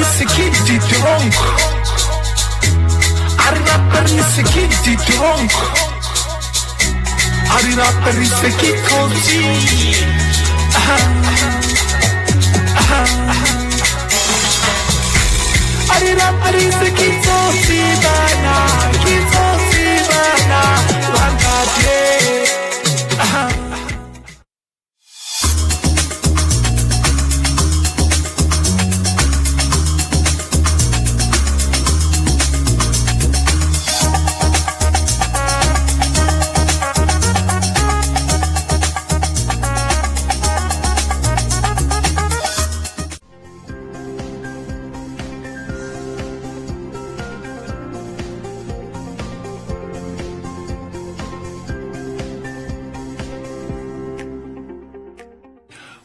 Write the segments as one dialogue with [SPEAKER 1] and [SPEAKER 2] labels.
[SPEAKER 1] se kidi drunk. Ari rapperi se kidi drunk. Ari rapperi se kidi. Ari rapperi se kidi bana, wangate.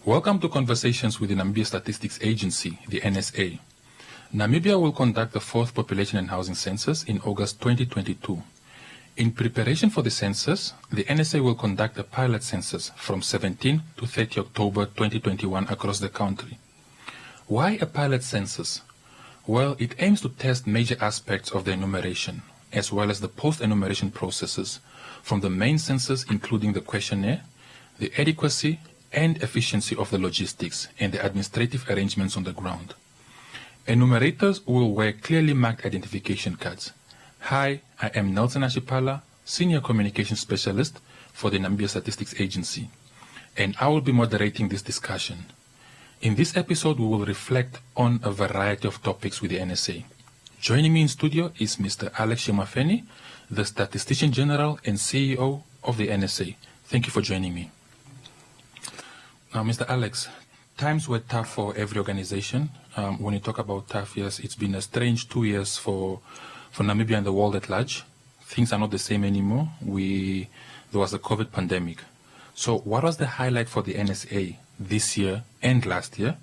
[SPEAKER 2] Welcome to Conversations with the Namibia Statistics Agency, the NSA. Namibia will conduct the 4th Population and Housing Census in August 2022. In preparation for the census, the NSA will conduct a pilot census from 17 to 30 October 2021 across the country. Why a pilot census? Well, it aims to test major aspects of the enumeration, as well as the post-enumeration processes, from the main census including the questionnaire, the adequacy and efficiency of the logistics and the administrative arrangements on the ground. Enumerators will wear clearly marked identification cards. Hi, I am Nelson Ashipala, Senior Communications Specialist for the Namibia Statistics Agency, and I will be moderating this discussion. In this episode, we will reflect on a variety of topics with the NSA. Joining me in studio is Mr. Alex Shemafeni, the Statistician General and CEO of the NSA. Thank you for joining me. Now, Mr. Alex, times were tough for every organization. When you talk about tough years, it's been a strange 2 years for Namibia and the world at large. Things are not the same anymore. There was the COVID pandemic. So what was the highlight for the NSA this year and last year,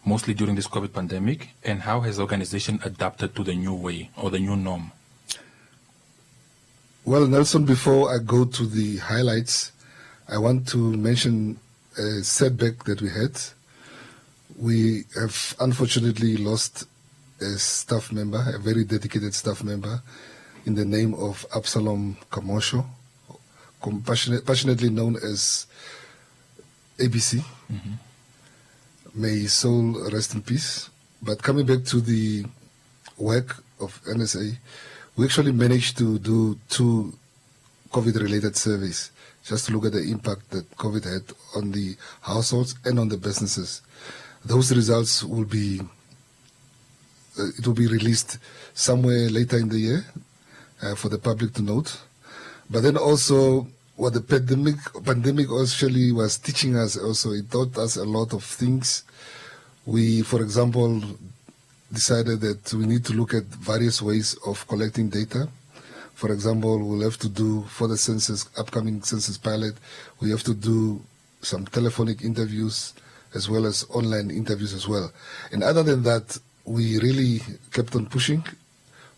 [SPEAKER 2] mostly during this COVID pandemic, and how has the organization adapted to the new way or the new norm?
[SPEAKER 3] Well, Nelson, before I go to the highlights, I want to mention a setback that we had. We have unfortunately lost a staff member, a very dedicated staff member, in the name of Absalom Kamosho, passionately known as ABC. Mm-hmm. May his soul rest in peace. But coming back to the work of NSA, we actually managed to do 2 COVID-related surveys, just to look at the impact that COVID had on the households and on the businesses. Those results will be released somewhere later in the year for the public to note. But then also, what the pandemic actually was teaching us also, it taught us a lot of things. We, for example, decided that we need to look at various ways of collecting data. For example, we'll have to do, for the census, upcoming census pilot, we have to do some telephonic interviews as well as online interviews as well. And other than that, we really kept on pushing.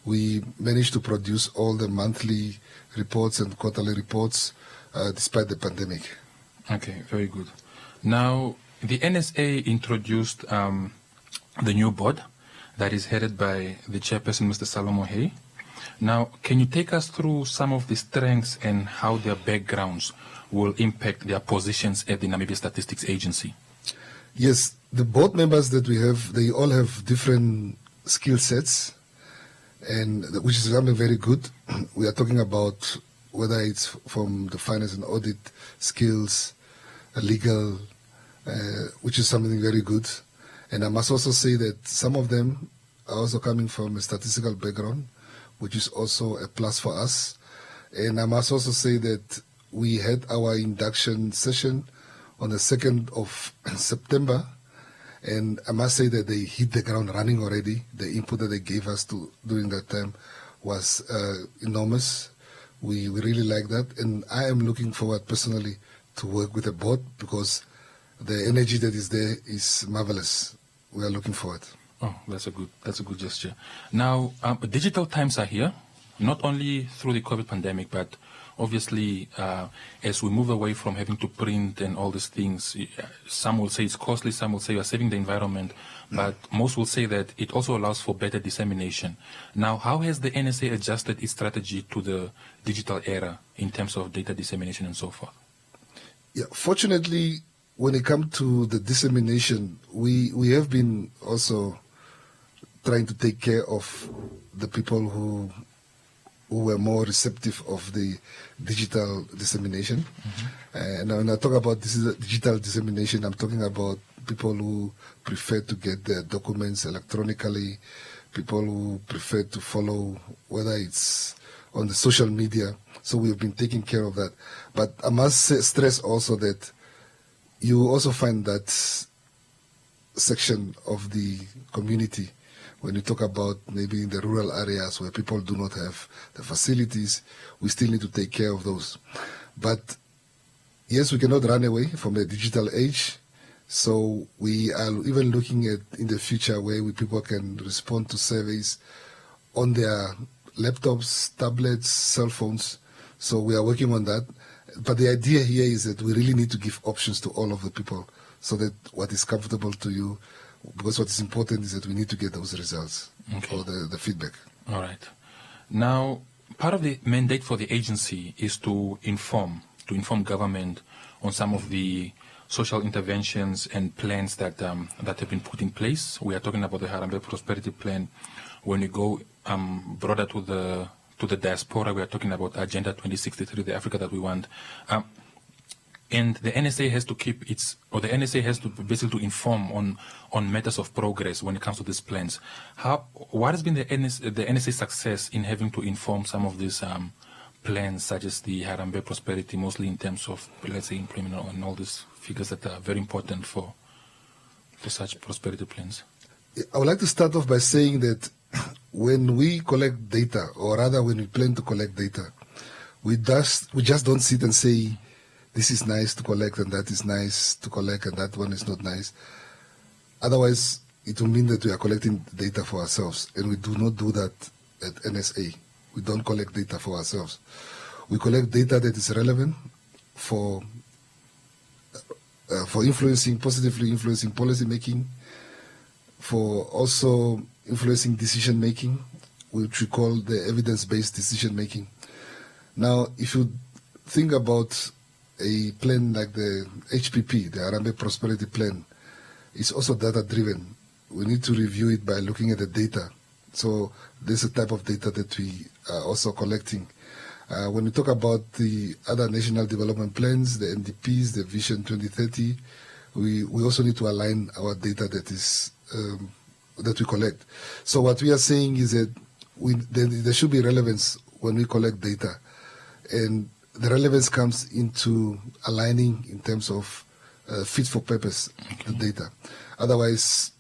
[SPEAKER 3] We managed to produce all the monthly reports and quarterly reports despite the pandemic.
[SPEAKER 2] Okay, very good. Now, the NSA introduced the new board that is headed by the chairperson, Mr. Salomo Hay. Now, can you take us through some of the strengths and how their backgrounds will impact their positions at the Namibia Statistics Agency?
[SPEAKER 3] Yes, the board members that we have, they all have different skill sets, and which is something very good. We are talking about whether it's from the finance and audit skills, legal, which is something very good. And I must also say that some of them are also coming from a statistical background, which is also a plus for us. And I must also say that we had our induction session on the 2nd of September, and I must say that they hit the ground running already. The input that they gave us during that time was enormous. We really like that, and I am looking forward personally to work with the board because the energy that is there is marvelous. We are looking forward.
[SPEAKER 2] Oh, that's a good gesture. Now, digital times are here, not only through the COVID pandemic, but obviously, as we move away from having to print and all these things, some will say it's costly, some will say you're saving the environment, but most will say that it also allows for better dissemination. Now, how has the NSA adjusted its strategy to the digital era in terms of data dissemination and so forth?
[SPEAKER 3] Yeah, fortunately, when it comes to the dissemination, we have been also trying to take care of the people who were more receptive of the digital dissemination. And when I talk about this is digital dissemination, I'm talking about people who prefer to get their documents electronically, people who prefer to follow, whether it's on the social media. So we've been taking care of that. But I must stress also that you also find that section of the community when you talk about maybe in the rural areas where people do not have the facilities, we still need to take care of those. But yes, we cannot run away from the digital age. So we are even looking at in the future where people can respond to surveys on their laptops, tablets, cell phones. So we are working on that. But the idea here is that we really need to give options to all of the people so that what is comfortable to you, because what is important is that we need to get those results or the feedback.
[SPEAKER 2] All right. Now, part of the mandate for the agency is to inform government on some of the social interventions and plans that that have been put in place. We are talking about the Harambee Prosperity Plan. When we go broader to the diaspora, we are talking about Agenda 2063, the Africa that we want. And the NSA has to the NSA has to basically to inform on matters of progress when it comes to these plans. What has been the NSA success in having to inform some of these plans, such as the Harambee Prosperity, mostly in terms of, let's say, employment and all these figures that are very important for such prosperity plans?
[SPEAKER 3] I would like to start off by saying that when we collect data, or rather when we plan to collect data, we just don't sit and say, this is nice to collect and that is nice to collect and that one is not nice. Otherwise, it will mean that we are collecting data for ourselves, and we do not do that at NSA. We don't collect data for ourselves. We collect data that is relevant for positively influencing policy making, for also influencing decision making, which we call the evidence-based decision making. Now, if you think about a plan like the HPP, the Harambee Prosperity Plan, it's also data-driven. We need to review it by looking at the data. So there's a type of data that we are also collecting. When we talk about the other national development plans, the NDPs, the Vision 2030, we also need to align our data that is that we collect. So what we are saying is that there should be relevance when we collect data, and the relevance comes into aligning in terms of fit for purpose, the data. Otherwise,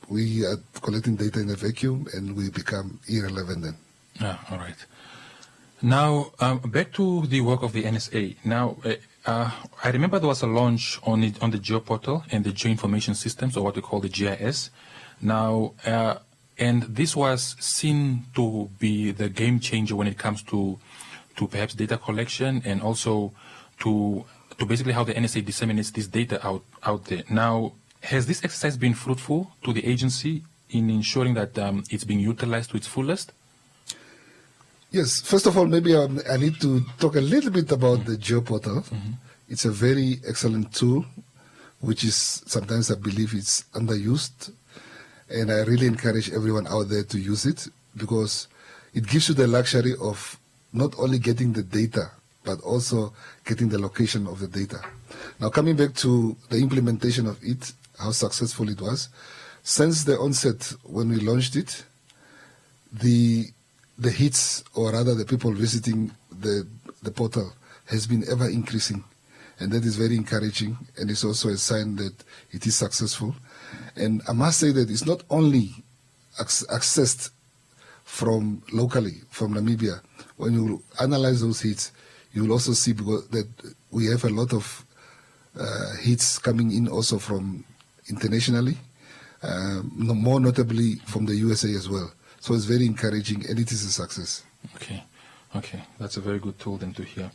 [SPEAKER 3] we are collecting data in a vacuum and we become irrelevant then.
[SPEAKER 2] All right. Now, back to the work of the NSA. Now, I remember there was a launch on the GeoPortal and the Geoinformation Systems, or what we call the GIS. Now, and this was seen to be the game changer when it comes to perhaps data collection and also to basically how the NSA disseminates this data out there. Now, has this exercise been fruitful to the agency in ensuring that it's being utilized to its fullest?
[SPEAKER 3] Yes. First of all, maybe I need to talk a little bit about the GeoPortal. It's a very excellent tool, which is sometimes I believe it's underused. And I really encourage everyone out there to use it because it gives you the luxury of not only getting the data, but also getting the location of the data. Now, coming back to the implementation of it, how successful it was, since the onset when we launched it, the hits, or rather the people visiting the portal, has been ever increasing. And that is very encouraging, and it's also a sign that it is successful. And I must say that it's not only accessed from locally, from Namibia. When you analyze those hits, you will also see that we have a lot of hits coming in also from internationally, more notably from the USA as well. So it's very encouraging, and it is a success.
[SPEAKER 2] Okay. Okay, that's a very good tool then to hear.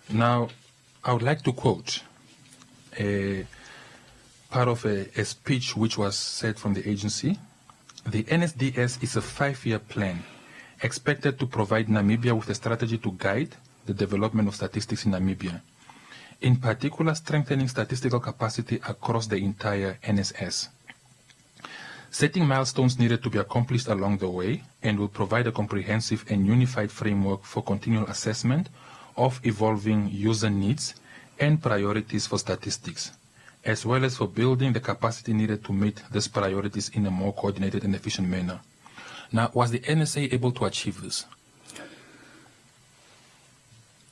[SPEAKER 2] Now, I would like to quote a part of a speech which was said from the agency. The NSDS is a 5-year plan expected to provide Namibia with a strategy to guide the development of statistics in Namibia, in particular strengthening statistical capacity across the entire NSS, setting milestones needed to be accomplished along the way, and will provide a comprehensive and unified framework for continual assessment of evolving user needs and priorities for statistics, as well as for building the capacity needed to meet these priorities in a more coordinated and efficient manner. Now, was the NSA able to achieve this?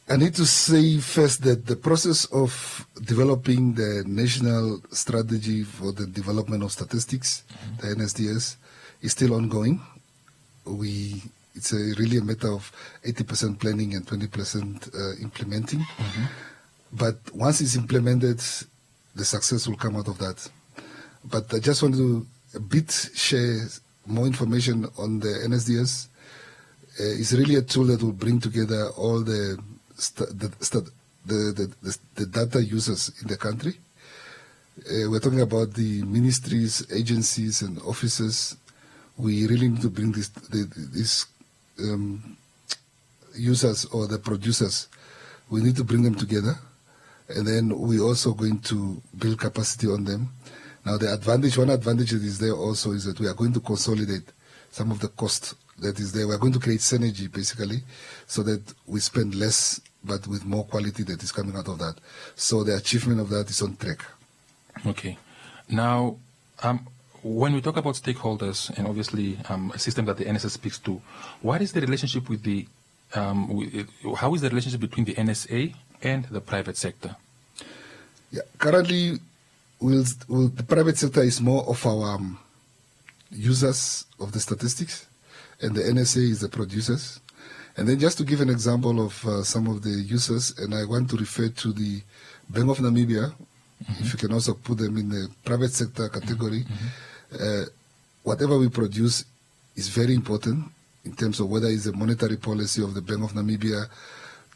[SPEAKER 3] I need to say first that the process of developing the national strategy for the development of statistics, the NSDS, is still ongoing. It's really a matter of 80% planning and 20% implementing. But once it's implemented, the success will come out of that. But I just want to share more information on the NSDS. It's really a tool that will bring together all the data users in the country. We're talking about the ministries, agencies, and offices. We really need to bring these users or the producers. We need to bring them together, and then we're also going to build capacity on them. Now, one advantage that is there also is that we are going to consolidate some of the cost that is there. We are going to create synergy, basically, so that we spend less, but with more quality that is coming out of that. So the achievement of that is on track.
[SPEAKER 2] Okay. Now, when we talk about stakeholders and obviously a system that the NSA speaks to, what is the relationship with the, how is the relationship between the NSA and the private sector?
[SPEAKER 3] Yeah, currently, the private sector is more of our users of the statistics, and the NSA is the producers. And then just to give an example of some of the users, and I want to refer to the Bank of Namibia, if you can also put them in the private sector category. Whatever we produce is very important in terms of whether it's a monetary policy of the Bank of Namibia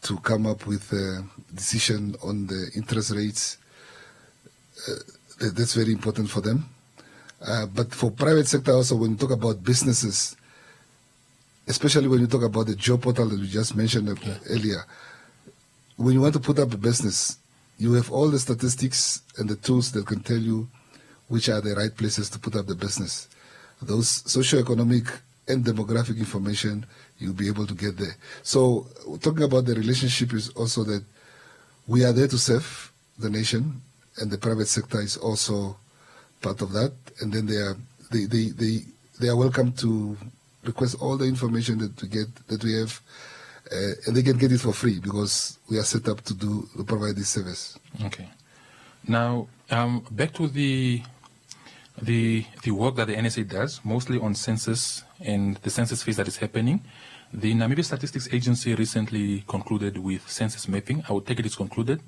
[SPEAKER 3] to come up with a decision on the interest rates. That's very important for them. But for private sector also, when you talk about businesses, especially when you talk about the job portal that we just mentioned earlier, when you want to put up a business, you have all the statistics and the tools that can tell you which are the right places to put up the business. Those socioeconomic and demographic information, you'll be able to get there. So talking about the relationship is also that we are there to serve the nation, and the private sector is also part of that. And then they are welcome to request all the information that we have, and they can get it for free because we are set up to provide this service.
[SPEAKER 2] Okay. Now, back to the work that the NSA does, mostly on census and the census phase that is happening. The Namibia Statistics Agency recently concluded with census mapping. I would take it it's concluded.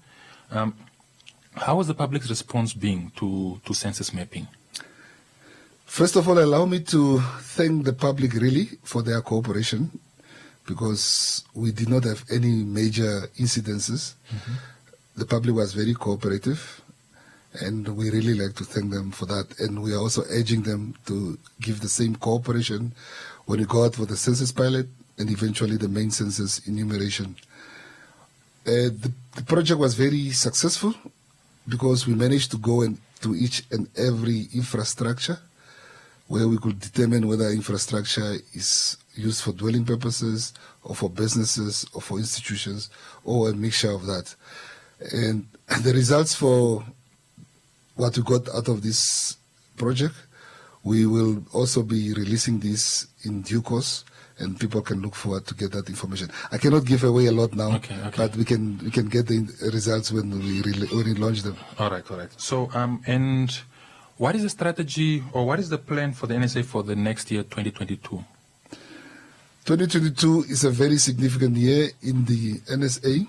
[SPEAKER 2] How has the public's response been to census mapping?
[SPEAKER 3] First of all, allow me to thank the public really for their cooperation, because we did not have any major incidences. The public was very cooperative, and we really like to thank them for that. And we are also urging them to give the same cooperation when we go out for the census pilot and eventually the main census enumeration. The project was very successful because we managed to go to each and every infrastructure where we could determine whether infrastructure is used for dwelling purposes or for businesses or for institutions or a mixture of that. And the results for what we got out of this project, we will also be releasing this in due course, and people can look forward to get that information. I cannot give away a lot now, but we can get the results when we launch them.
[SPEAKER 2] All right. So, and what is the strategy or what is the plan for the NSA for the next year, 2022?
[SPEAKER 3] 2022 is a very significant year in the NSA.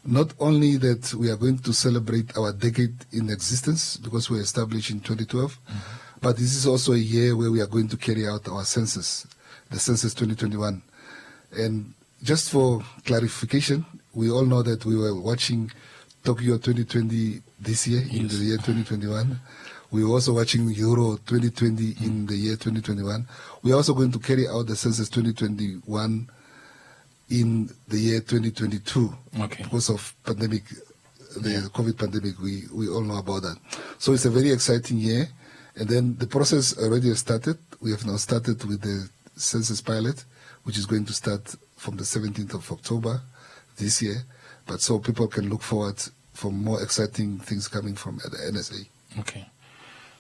[SPEAKER 3] Not only that we are going to celebrate our decade in existence because we were established in 2012, but this is also a year where we are going to carry out our census, the census 2021. And just for clarification, we all know that we were watching Tokyo 2020 this year, in the year 2021. We were also watching Euro 2020 in the year 2021. We are also going to carry out the census 2021 in the year 2022 because of pandemic, the COVID pandemic. We all know about that. So it's a very exciting year. And then the process already has started. We have now started with the census pilot, which is going to start from the 17th of October this year. But so people can look forward for more exciting things coming from the NSA.
[SPEAKER 2] Okay.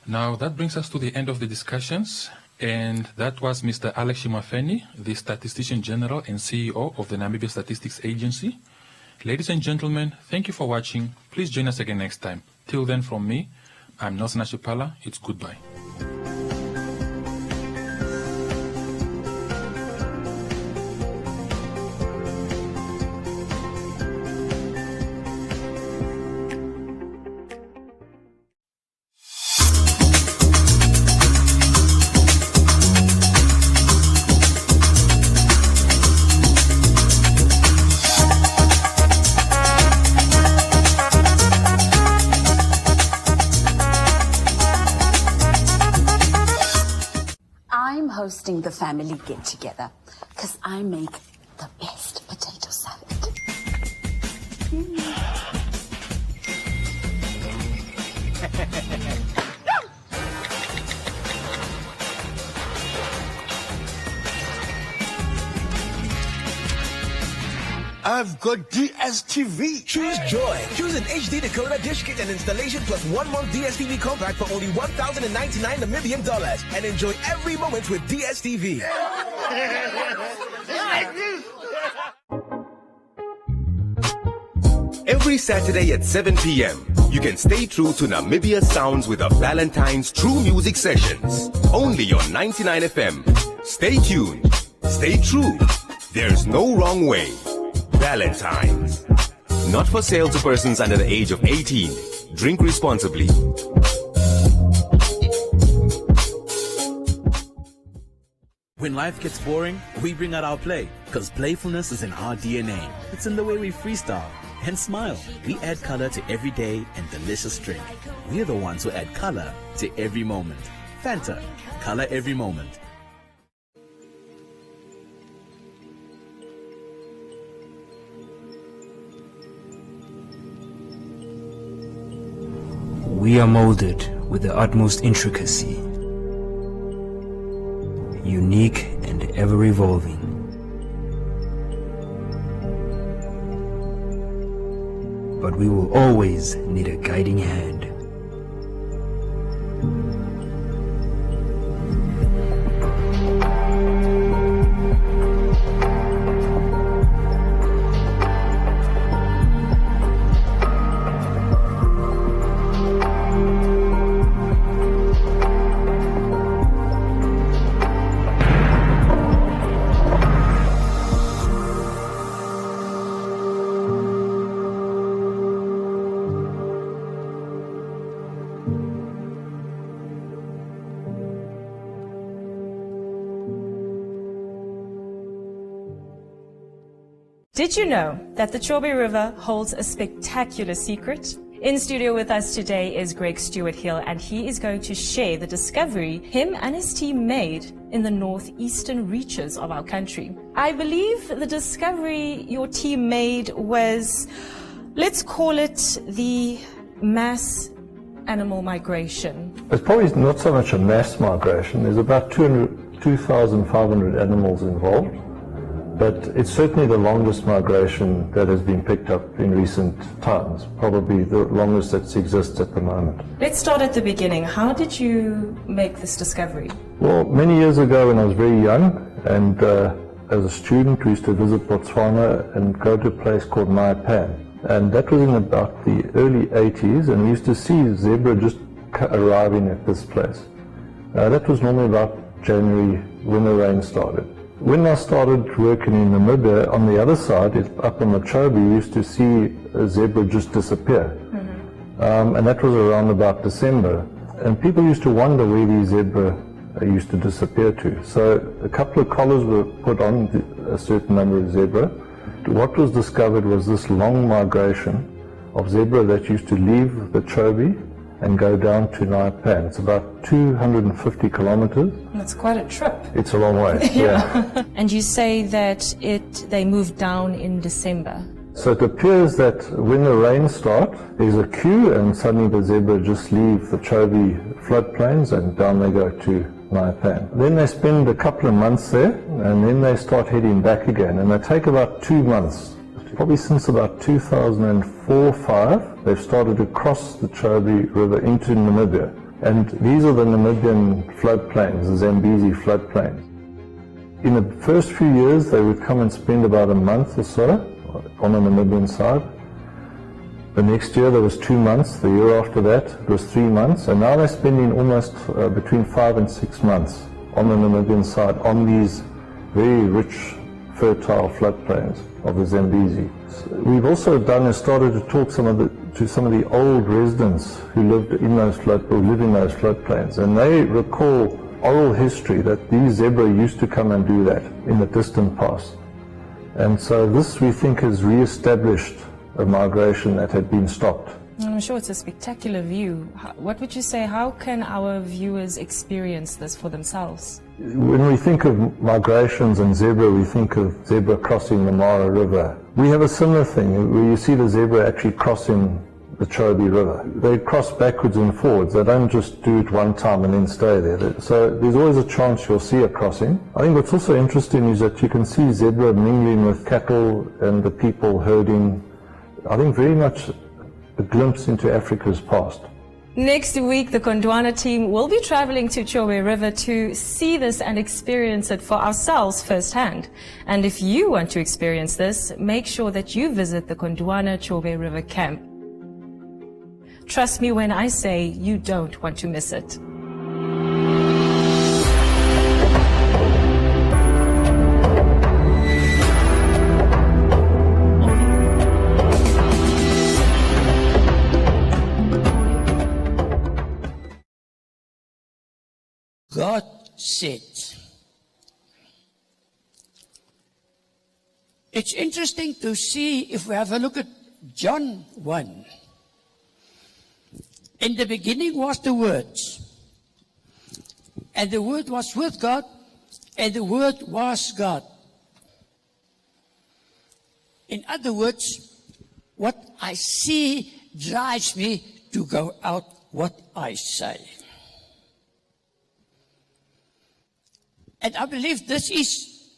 [SPEAKER 2] Now that brings us to the end of the discussions. And that was Mr. Alex Shimafeni, the Statistician General and CEO of the Namibia Statistics Agency. Ladies and gentlemen, thank you for watching. Please join us again next time. Till then, from me, I'm Nelson Ashipala. It's goodbye.
[SPEAKER 4] Hosting the family get-together because I make the best potato salad.
[SPEAKER 5] I've got DSTV. Choose joy. Choose an HD decoder, dish kit, and installation plus 1 month DSTV contract for only 1,099 Namibian dollars and enjoy every moment with DSTV.
[SPEAKER 6] Every Saturday at 7 p.m., you can stay true to Namibia sounds with the Valentine's True Music Sessions. Only on 99 FM. Stay tuned. Stay true. There's no wrong way. Valentine's. Not for sale to persons under the age of 18. Drink responsibly.
[SPEAKER 7] When life gets boring, we bring out our play, because playfulness is in our DNA. It's in the way we freestyle and smile. We add color to every day and delicious drink. We're the ones who add color to every moment. Fanta, color every moment.
[SPEAKER 8] We are molded with the utmost intricacy, unique and ever-evolving. But we will always need a guiding hand.
[SPEAKER 9] Did you know that the Chobe River holds a spectacular secret? In studio with us today is Greg Stewart Hill, and he is going to share the discovery him and his team made in the northeastern reaches of our country. I believe the discovery your team made was, let's call it the mass animal migration.
[SPEAKER 10] It's probably not so much a mass migration. There's about 2,500 animals involved. But it's certainly the longest migration that has been picked up in recent times, probably the longest that exists at the moment.
[SPEAKER 9] Let's start at the beginning. How did you make this discovery?
[SPEAKER 10] Well, many years ago when I was very young, and as a student we used to visit Botswana and go to a place called Maipan. And that was in about the early 80s, and we used to see zebra just arriving at this place. That was normally about January when the rain started. When I started working in Namibia, on the other side, up on the Chobe, we used to see a zebra just disappear. And that was around about December. And people used to wonder where these zebra used to disappear to. So a couple of collars were put on a certain number of zebra. What was discovered was this long migration of zebra that used to leave the Chobe and go down to Naipan. It's about 250 kilometers.
[SPEAKER 9] That's quite a trip.
[SPEAKER 10] It's a long way, yeah.
[SPEAKER 9] And you say that they moved down in December.
[SPEAKER 10] So it appears that when the rains start, there's a queue and suddenly the zebra just leave the Chobe floodplains and down they go to Naipan. Then they spend a couple of months there and then they start heading back again, and they take about 2 months. Probably since about 2004-05, they've started to cross the Chobe River into Namibia. And these are the Namibian floodplains, the Zambezi floodplains. In the first few years, they would come and spend about a month or so on the Namibian side. The next year there was 2 months, the year after that it was 3 months, and now they're spending almost between 5 and 6 months on the Namibian side on these very rich, fertile floodplains of the Zambezi. We've also started to talk to some of the old residents who live in those floodplains, and they recall oral history that these zebra used to come and do that in the distant past. And so this, we think, has re-established a migration that had been stopped.
[SPEAKER 9] I'm sure it's a spectacular view. What would you say, how can our viewers experience this for themselves?
[SPEAKER 10] When we think of migrations and zebra, we think of zebra crossing the Mara River. We have a similar thing, where you see the zebra actually crossing the Chobe River. They cross backwards and forwards. They don't just do it one time and then stay there. So there's always a chance you'll see a crossing. I think what's also interesting is that you can see zebra mingling with cattle and the people herding. I think very much a glimpse into Africa's past.
[SPEAKER 9] Next week, the Gondwana team will be traveling to Chobe River to see this and experience it for ourselves firsthand. And if you want to experience this, make sure that you visit the Gondwana Chobe River camp. Trust me when I say you don't want to miss it.
[SPEAKER 11] God said. It's interesting to see if we have a look at John 1. In the beginning was the Word, and the Word was with God, and the Word was God. In other words, what I see drives me to go out what I say. And I believe this is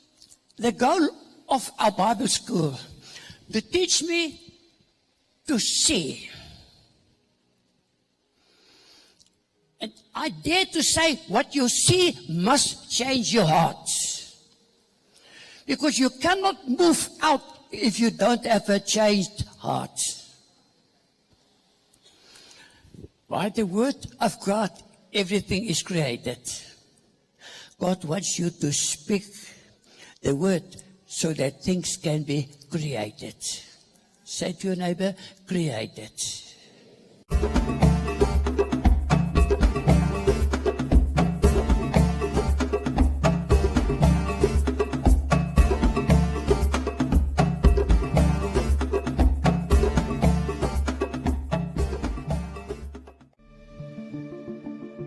[SPEAKER 11] the goal of our Bible school, to teach me to see. And I dare to say what you see must change your heart. Because you cannot move out if you don't have a changed heart. By the word of God, everything is created. God wants you to speak the word so that things can be created. Say to your neighbor, created.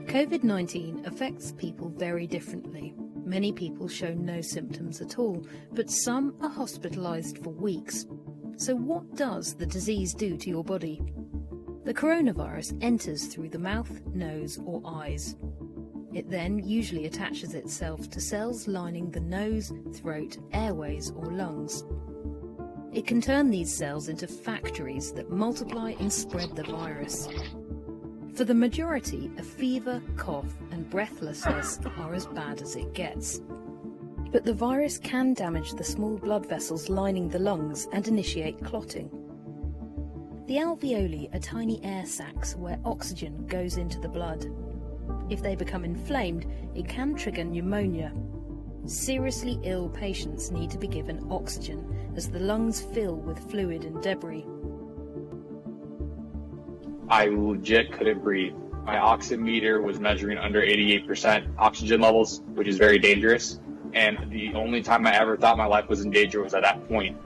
[SPEAKER 12] COVID-19 affects people very differently. Many people show no symptoms at all, but some are hospitalized for weeks. So what does the disease do to your body? The coronavirus enters through the mouth, nose or eyes. It then usually attaches itself to cells lining the nose, throat, airways or lungs. It can turn these cells into factories that multiply and spread the virus. For the majority, a fever, cough and breathlessness are as bad as it gets. But the virus can damage the small blood vessels lining the lungs and initiate clotting. The alveoli are tiny air sacs where oxygen goes into the blood. If they become inflamed, it can trigger pneumonia. Seriously ill patients need to be given oxygen as the lungs fill with fluid and debris.
[SPEAKER 13] I legit couldn't breathe. My oximeter was measuring under 88% oxygen levels, which is very dangerous. And the only time I ever thought my life was in danger was at that point.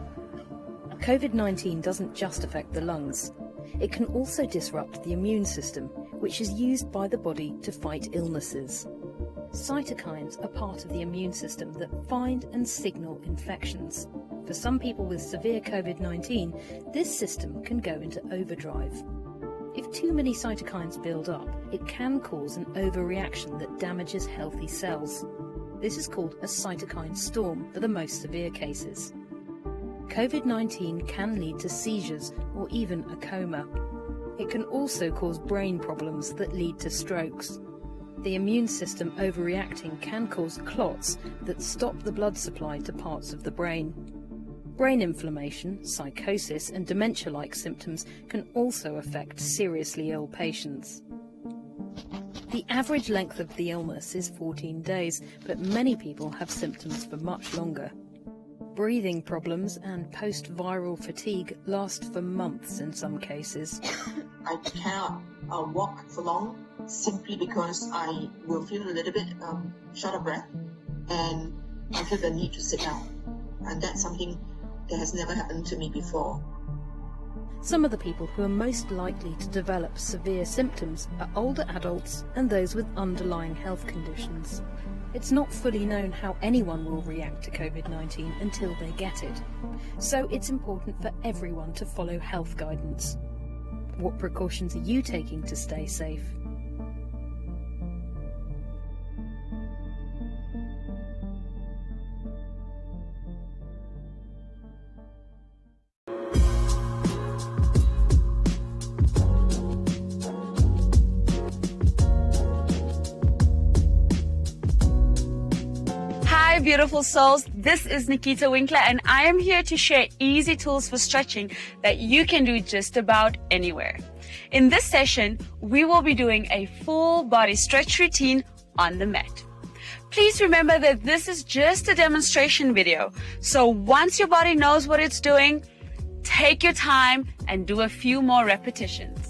[SPEAKER 12] COVID-19 doesn't just affect the lungs. It can also disrupt the immune system, which is used by the body to fight illnesses. Cytokines are part of the immune system that find and signal infections. For some people with severe COVID-19, this system can go into overdrive. If too many cytokines build up, it can cause an overreaction that damages healthy cells. This is called a cytokine storm for the most severe cases. COVID-19 can lead to seizures or even a coma. It can also cause brain problems that lead to strokes. The immune system overreacting can cause clots that stop the blood supply to parts of the brain. Brain inflammation, psychosis, and dementia-like symptoms can also affect seriously ill patients. The average length of the illness is 14 days, but many people have symptoms for much longer. Breathing problems and post-viral fatigue last for months in some cases.
[SPEAKER 14] I cannot walk for long simply because I will feel a little bit short of breath and I feel the need to sit down. And that's something that has never happened to me before.
[SPEAKER 12] Some of the people who are most likely to develop severe symptoms are older adults and those with underlying health conditions. It's not fully known how anyone will react to COVID-19 until they get it. So it's important for everyone to follow health guidance. What precautions are you taking to stay safe?
[SPEAKER 15] Hi beautiful souls, this is Nikita Winkler and I am here to share easy tools for stretching that you can do just about anywhere. In this session, we will be doing a full body stretch routine on the mat. Please remember that this is just a demonstration video, so once your body knows what it's doing, take your time and do a few more repetitions.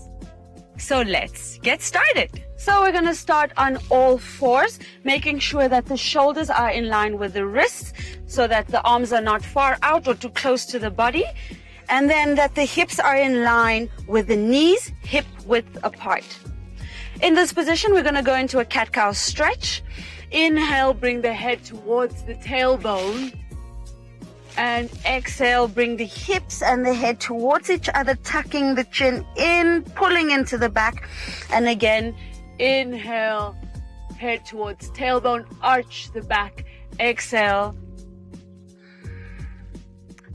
[SPEAKER 15] So let's get started. So we're going to start on all fours, making sure that the shoulders are in line with the wrists so that the arms are not far out or too close to the body. And then that the hips are in line with the knees, hip width apart. In this position, we're going to go into a cat-cow stretch. Inhale, bring the head towards the tailbone. And exhale, bring the hips and the head towards each other, tucking the chin in, pulling into the back. And again, inhale, head towards tailbone, arch the back. Exhale,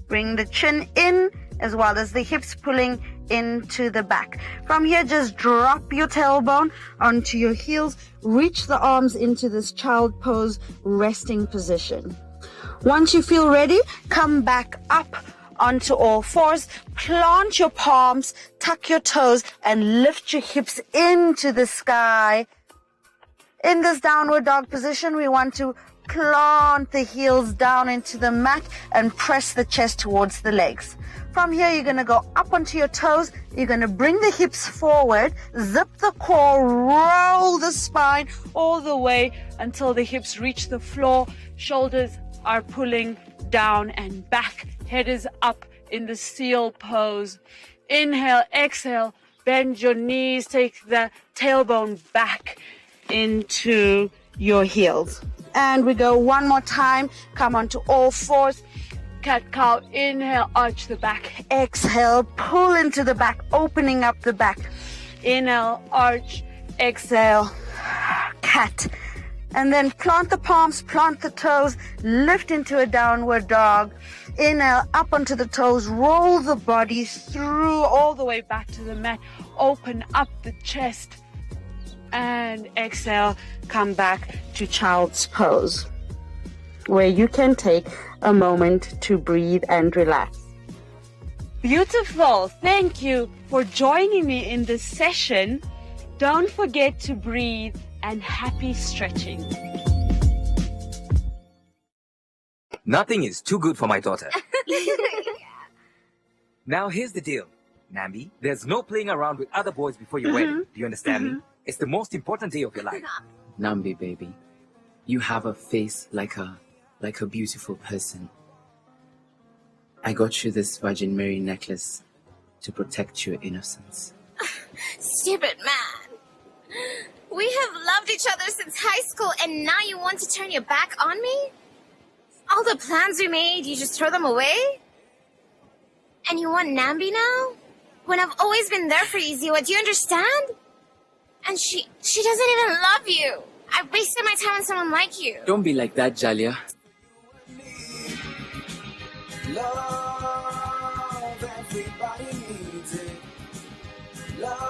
[SPEAKER 15] bring the chin in as well as the hips pulling into the back. From here, just drop your tailbone onto your heels, reach the arms into this child pose resting position. Once you feel ready, come back up onto all fours, plant your palms, tuck your toes, and lift your hips into the sky. In this downward dog position, we want to plant the heels down into the mat and press the chest towards the legs. From here, you're going to go up onto your toes. You're going to bring the hips forward, zip the core, roll the spine all the way until the hips reach the floor. Shoulders are pulling down and back. Head is up in the seal pose. Inhale, exhale, bend your knees, take the tailbone back into your heels. And we go one more time. Come onto all fours. Cat-cow, inhale, arch the back. Exhale, pull into the back, opening up the back. Inhale, arch, exhale, cat. And then plant the palms, plant the toes, lift into a downward dog. Inhale, up onto the toes, roll the body through all the way back to the mat. Open up the chest. And exhale, come back to child's pose, where you can take a moment to breathe and relax. Beautiful. Thank you for joining me in this session. Don't forget to breathe and happy stretching.
[SPEAKER 16] Nothing is too good for my daughter. Now here's the deal, Nambi. There's no playing around with other boys before your wedding. Do you understand me? It's the most important day of your life.
[SPEAKER 17] Nambi, baby, you have a face like a beautiful person. I got you this Virgin Mary necklace to protect your innocence.
[SPEAKER 18] Stupid man. We have loved each other since high school, and now you want to turn your back on me? All the plans we made, you just throw them away? And you want Nambi now? When I've always been there for you, Ziwa, do you understand? And she doesn't even love you. I wasted my time on someone like you.
[SPEAKER 17] Don't be like that, Jalia.
[SPEAKER 1] Love, everybody needs it. Love.